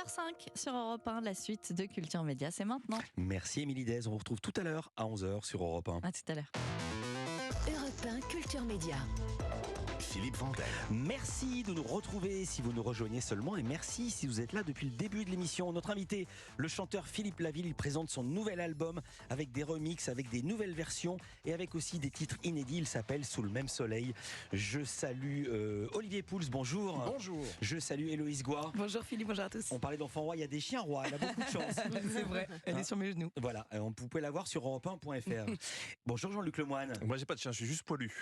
8h05 sur Europe 1, la suite de Culture Média, c'est maintenant. Merci Émilie Dez, on vous retrouve tout à l'heure à 11h sur Europe 1. À tout à l'heure. Europe 1 Culture Média. Philippe Vandel. Merci de nous retrouver si vous nous rejoignez seulement et merci si vous êtes là depuis le début de l'émission. Notre invité, le chanteur Philippe Laville, il présente son nouvel album avec des remixes, avec des nouvelles versions et avec aussi des titres inédits. Il s'appelle Sous le même soleil. Je salue Olivier Pouls, bonjour. Bonjour. Je salue Héloïse Goua. Bonjour Philippe, bonjour à tous. On parlait d'enfant roi, il y a des chiens rois, elle a beaucoup de chance. C'est vrai, elle est sur mes genoux. Voilà, vous pouvez la voir sur europe1.fr. Bonjour Jean-Luc Lemoyne. Moi, j'ai pas de chien, je suis juste poilu.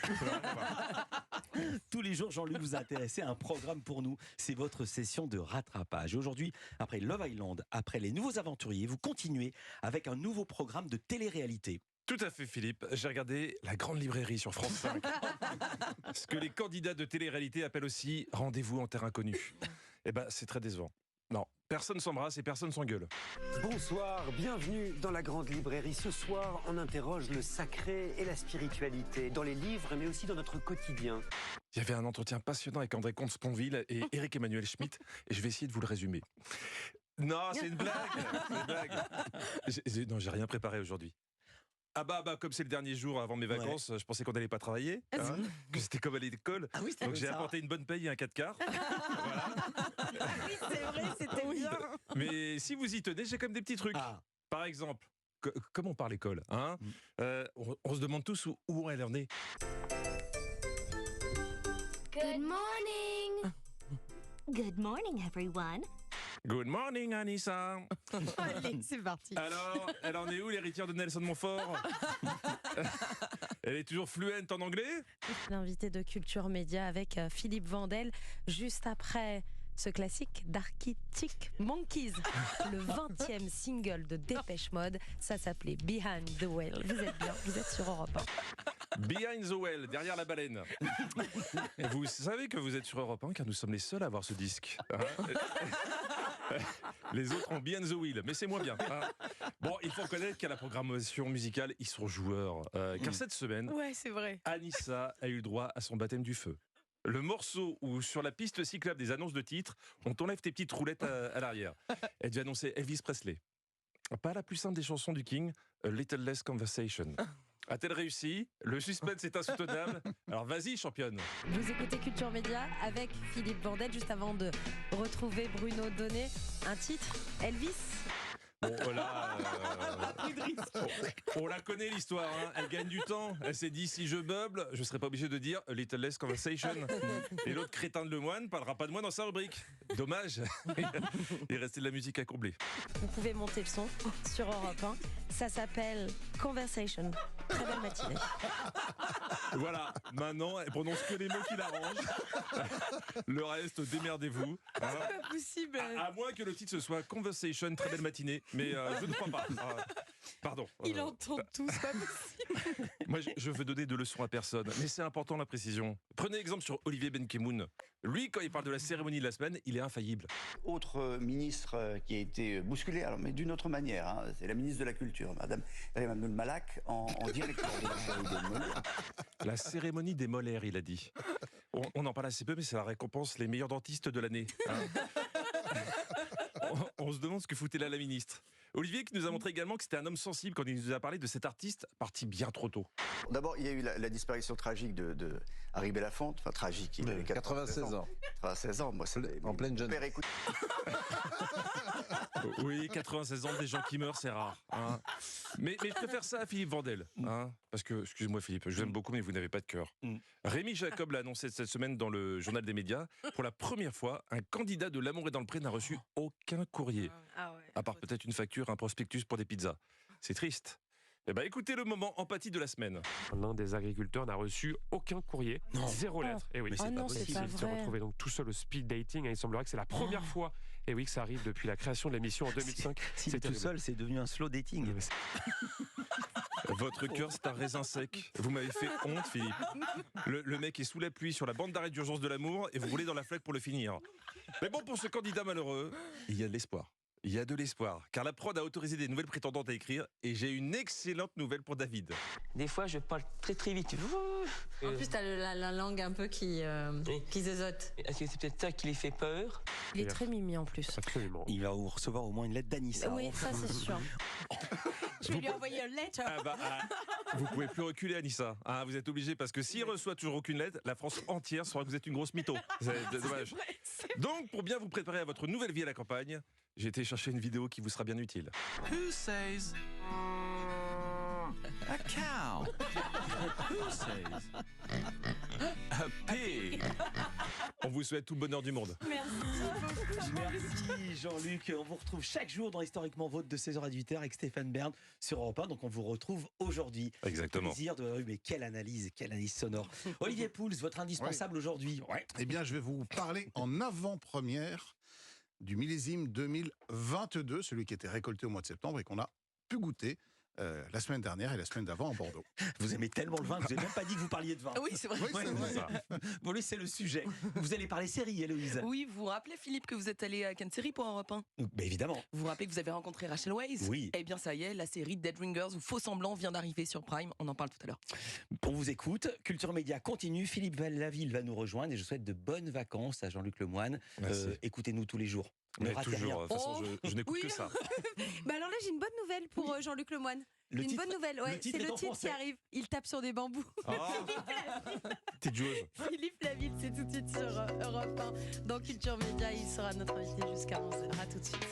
Tous les jours, Jean-Luc vous a intéressé à un programme pour nous. C'est votre session de rattrapage. Aujourd'hui, après Love Island, après Les Nouveaux Aventuriers, vous continuez avec un nouveau programme de télé-réalité. Tout à fait, Philippe. J'ai regardé La Grande Librairie sur France 5. Ce que les candidats de télé-réalité appellent aussi Rendez-vous en terre inconnue. Eh ben, c'est très décevant. Non, personne s'embrasse et personne s'engueule. Bonsoir, bienvenue dans la Grande Librairie. Ce soir, on interroge le sacré et la spiritualité dans les livres, mais aussi dans notre quotidien. Il y avait un entretien passionnant avec André Comte-Sponville et Éric-Emmanuel Schmitt, et je vais essayer de vous le résumer. Non, c'est une blague. C'est une blague. Non, j'ai rien préparé aujourd'hui. Ah bah, comme c'est le dernier jour avant mes vacances, je pensais qu'on n'allait pas travailler, que c'était comme à l'école. Ah oui, donc j'ai apporté une bonne paye et un 4x4. Voilà. Oui, c'est vrai, c'était bien. Mais si vous y tenez, j'ai quand même des petits trucs. Ah. Par exemple, comme on parle école, hein, on se demande tous où elle en est. Good morning! Good morning, everyone. Good morning, Anissa. Allez, c'est parti. Alors, elle en est où, l'héritière de Nelson Montfort? Elle est toujours fluente en anglais? L'invité de Culture Média avec Philippe Vandel, juste après ce classique d'Arctic Monkeys, le 20e single de Dépêche Mode. Ça s'appelait Behind the Whale. Vous êtes bien, vous êtes sur Europe 1. Behind the Whale, derrière la baleine. Et vous savez que vous êtes sur Europe 1 car nous sommes les seuls à avoir ce disque. Hein. Les autres ont Behind the Wheel, mais c'est moins bien. Hein. Bon, il faut reconnaître qu'à la programmation musicale, ils sont joueurs. Car cette semaine, Ouais, c'est vrai. Anissa a eu le droit à son baptême du feu. Le morceau où, sur la piste cyclable des annonces de titres, on t'enlève tes petites roulettes à l'arrière. Elle devait annoncer Elvis Presley. Pas la plus simple des chansons du King, A Little Less Conversation. A-t-elle réussi? Le suspense est insoutenable. Alors vas-y, championne. Vous écoutez Culture Média avec Philippe Vandel, juste avant de retrouver Bruno Donnet. Un titre, Elvis. Bon, voilà. On la connaît l'histoire. Hein. Elle gagne du temps. Elle s'est dit si je bubble, je serai pas obligé de dire A Little Less Conversation. Et l'autre crétin de Lemoine parlera pas de moi dans sa rubrique. Dommage. Il restait de la musique à combler. Vous pouvez monter le son sur Europe 1. Ça s'appelle Conversation. Très belle matinée. Voilà. Maintenant, elle prononce que les mots qui l'arrangent. Le reste, démerdez-vous. Hein. C'est pas possible. À moins que le titre ce soit Conversation, très belle matinée. Mais je ne crois pas. Pardon. Il entend tout, c'est pas possible. Moi, je veux donner de leçons à personne, mais c'est important la précision. Prenez exemple sur Olivier Benkemoun. Lui, quand il parle de la cérémonie de la semaine, il est infaillible. Autre ministre qui a été bousculée, alors, mais d'une autre manière, hein, c'est la ministre de la Culture, Madame Rima Malak, en directeur de la série des Molières. La cérémonie des molaires, il a dit. On en parle assez peu, mais c'est la récompense les meilleurs dentistes de l'année. Hein. On se demande ce que foutait là la ministre. Olivier qui nous a montré également que c'était un homme sensible quand il nous a parlé de cet artiste parti bien trop tôt. D'abord, il y a eu la disparition tragique de Harry Belafonte, enfin tragique, il avait 96 ans. 96 ans, moi, En pleine jeunesse. père écoute. Oui, 96 ans, des gens qui meurent, c'est rare. Hein. Mais je préfère ça à Philippe Vandel. Hein, parce que, excusez-moi Philippe, je vous aime beaucoup, mais vous n'avez pas de cœur. Rémi Jacob l'a annoncé cette semaine dans le journal des médias. Pour la première fois, un candidat de L'Amour est dans le pré n'a reçu aucun courrier. À part peut-être une facture, un prospectus pour des pizzas. C'est triste. Eh ben, écoutez le moment empathie de la semaine. L'un des agriculteurs n'a reçu aucun courrier, zéro lettre. Et oui, Mais c'est pas possible. c'est pas il se vrai. retrouvait donc tout seul au speed dating. Et il semblerait que c'est la première fois, et oui, que ça arrive depuis la création de l'émission en 2005. S'il est tout seul, c'est devenu un slow dating. Votre cœur, c'est un raisin sec. Vous m'avez fait honte, Philippe. Le mec est sous la pluie sur la bande d'arrêt d'urgence de l'amour et vous roulez dans la flaque pour le finir. Mais bon, pour ce candidat malheureux, il y a de l'espoir. il y a de l'espoir, car la prod a autorisé des nouvelles prétendantes à écrire, et j'ai une excellente nouvelle pour David. Des fois, je parle très très vite. En plus, t'as la langue un peu qui zozote. Est-ce que c'est peut-être ça qui les fait peur? Il est très mimi en plus. Absolument. Il va vous recevoir au moins une lettre d'Anissa. Oui, ça c'est sûr. Je vais lui envoyer une lettre. Vous pouvez plus reculer, Anissa. Hein, vous êtes obligé, parce que s'il reçoit toujours aucune lettre, la France entière saura que vous êtes une grosse mytho. C'est dommage. Donc, pour bien vous préparer à votre nouvelle vie à la campagne, j'ai été chercher une vidéo qui vous sera bien utile. Who says a cow? Who says a pig? On vous souhaite tout le bonheur du monde. Merci Jean-Luc. On vous retrouve chaque jour dans Historiquement Vôtre de 16h à 18h avec Stéphane Bern sur Europe 1. Donc on vous retrouve aujourd'hui. Exactement. Plaisir de... Mais quelle analyse sonore. Olivier Pouls, votre indispensable aujourd'hui. Ouais. Eh bien, je vais vous parler en avant-première du millésime 2022, celui qui était récolté au mois de septembre et qu'on a pu goûter la semaine dernière et la semaine d'avant à Bordeaux. Vous aimez tellement le vin que vous n'avez même pas dit que vous parliez de vin. Oui, c'est vrai. Oui, c'est vrai. Bon, lui, c'est le sujet. Vous allez parler série, Héloïse. Oui, vous vous rappelez, Philippe, que vous êtes allé à Cannes Série pour Europe 1? Mais évidemment. Vous vous rappelez que vous avez rencontré Rachel Weisz? Oui. Eh bien, ça y est, la série Dead Ringers ou Faux Semblants vient d'arriver sur Prime. On en parle tout à l'heure. On vous écoute. Culture Média continue. Philippe Laville va nous rejoindre et je souhaite de bonnes vacances à Jean-Luc Lemoyne. Écoutez-nous tous les jours. Ne Mais ratez toujours, rien. de toute façon, je n'écoute que ça. Bah alors là, j'ai une bonne nouvelle pour Jean-Luc Lemoyne. Le Une titre- bonne nouvelle, ouais, titre c'est est le en titre qui français. arrive. Il tape sur des bambous. Petite joueuse. Philippe Laville, c'est tout de suite sur Europe 1. Dans Culture Média, il sera notre invité jusqu'à 11h. À tout de suite.